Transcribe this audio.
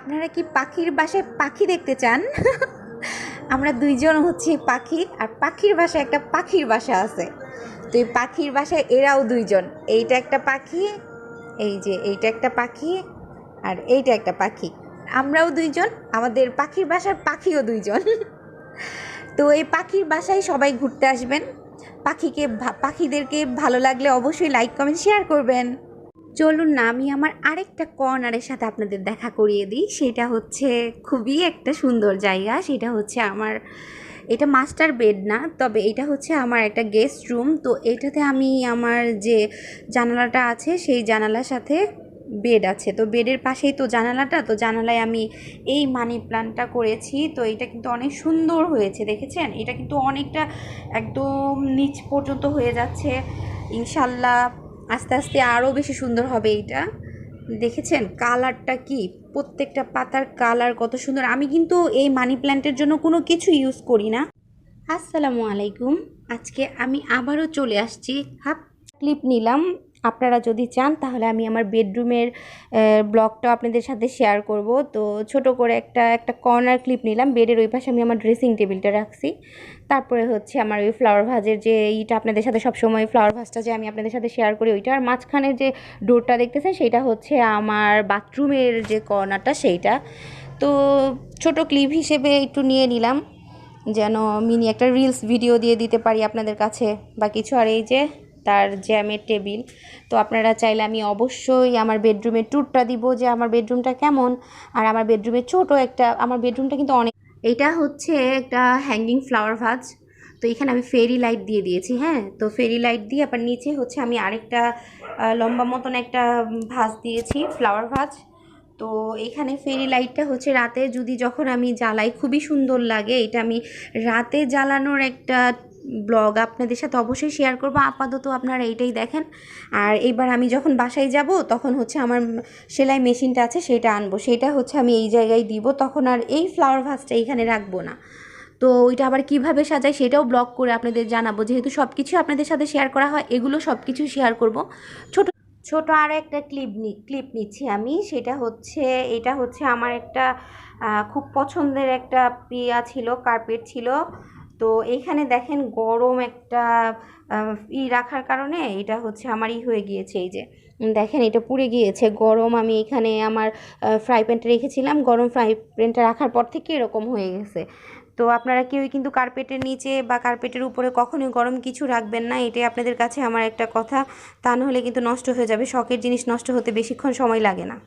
আপনারা কি পাখির বাসায় পাখি দেখতে চান? আমরা দুইজন হচ্ছে পাখি, আর পাখির বাসায় একটা পাখির বাসা আছে। তো এই পাখির বাসায় এরাও দুইজন। এইটা একটা পাখি, এই যে এইটা একটা পাখি, আর এইটা একটা পাখি। আমরাও দুইজন, আমাদের পাখির বাসার পাখিও দুইজন। তো এই পাখির বাসায় সবাই ঘুরতে আসবেন। পাখিদেরকে ভালো লাগলে অবশ্যই লাইক কমেন্ট শেয়ার করবেন। চলুন না আমি আমার আরেকটা কর্নারের সাথে আপনাদের দেখা করিয়ে দিই। সেটা হচ্ছে খুবই একটা সুন্দর জায়গা। সেটা হচ্ছে এটা মাস্টার বেড না, তবে এটা হচ্ছে আমার একটা গেস্ট রুম। তো এটাতে আমি আমার যে জানালাটা আছে সেই জানালার সাথে বেড আছে। তো বেডের পাশেই তো জানালাটা, তো জানালায় আমি এই মানি প্ল্যান্টটা করেছি। তো এটা কিন্তু অনেক সুন্দর হয়েছে, দেখেছেন? এটা কিন্তু অনেকটা একদম নিচ পর্যন্ত হয়ে যাচ্ছে। ইনশাল্লাহ আস্তে আস্তে আরও বেশি সুন্দর হবে এইটা। দেখেছেন কালারটা কি? প্রত্যেকটা পাতার কালার কত সুন্দর। আমি কিন্তু এই মানি প্ল্যান্টের জন্য কোনো কিছু ইউজ করি না। আসসালামু আলাইকুম। আজকে আমি আবারও চলে আসছি। হাফ ক্লিপ নিলাম। আপনারা যদি চান তাহলে আমি আমার বেডরুমের ব্লগটা আপনাদের সাথে শেয়ার করব। তো ছোট করে একটা কর্নার ক্লিপ নিলাম। বেডের ওই পাশে আমি আমার ড্রেসিং টেবিলটা রাখছি। তারপরে হচ্ছে আমার ওই ফ্লাওয়ার ভাজের যে এইটা আপনাদের সাথে সবসময় ফ্লাওয়ার ভাজটা যে আমি আপনাদের সাথে শেয়ার করি ওইটা। আর মাঝখানে যে ডোরটা দেখতেছেন সেটা হচ্ছে আমার বাথরুমের যে কর্নারটা সেইটা। তো ছোট ক্লিপ হিসেবে একটু নিয়ে নিলাম, যেন মিনি একটা রিলস ভিডিও দিয়ে দিতে পারি আপনাদের কাছে বা কিছু। আর এই যে তার জ্যামের টেবিল। তো আপনারা চাইলে আমি অবশ্যই আমার বেডরুমের ট্যুরটা দিব যে আমার বেডরুমটা কেমন। আর আমার বেডরুমের আমার বেডরুমটা কিন্তু অনেক। এইটা হচ্ছে একটা হ্যাঙ্গিং ফ্লাওয়ার ভাজ। তো এখানে আমি ফেরি লাইট দিয়ে দিয়েছি। হ্যাঁ, তো ফেরি লাইট দিয়ে আবার নিচে হচ্ছে আমি আরেকটা লম্বা মতন একটা ভাজ দিয়েছি, ফ্লাওয়ার ভাজ। তো এখানে ফেরি লাইটটা হচ্ছে রাতে যখন আমি জ্বালাই খুবই সুন্দর লাগে। এটা আমি রাতে জ্বালানোর একটা ব্লগ আপনাদের সাথে অবশ্যই শেয়ার করবো। আপাতত আপনারা এইটাই দেখেন। আর এবার আমি যখন বাসায় যাব তখন হচ্ছে আমার সেলাই মেশিনটা আছে সেটা আনবো, সেটা হচ্ছে আমি এই জায়গায় দিব। তখন আর এই ফ্লাওয়ার ভাসটা এইখানে রাখবো না। তো ওইটা আবার কিভাবে সাজাই সেটাও ব্লগ করে আপনাদের জানাবো। যেহেতু সব কিছু আপনাদের সাথে শেয়ার করা হয়, এগুলো সব কিছু শেয়ার করব। ছোট ছোট আরও একটা ক্লিপ নিচ্ছি আমি। এটা হচ্ছে আমার একটা খুব পছন্দের একটা ছিল, কার্পেট ছিল। তো এইখানে দেখেন গরম একটা রাখার কারণে এটা হচ্ছে আমার হয়ে গিয়েছে। এই যে দেখেন এটা পুড়ে গিয়েছে, গরম। আমি এখানে আমার ফ্রাই প্যানটা রেখেছিলাম, গরম ফ্রাই প্যানটা রাখার পর থেকে এরকম হয়ে গেছে। তো আপনারা কেউই কিন্তু কার্পেটের নিচে বা কার্পেটের উপরে কখনোই গরম কিছু রাখবেন না। এটাই আপনাদের কাছে আমার একটা কথা। তা নাহলে কিন্তু নষ্ট হয়ে যাবে। শখের জিনিস নষ্ট হতে বেশিক্ষণ সময় লাগে না।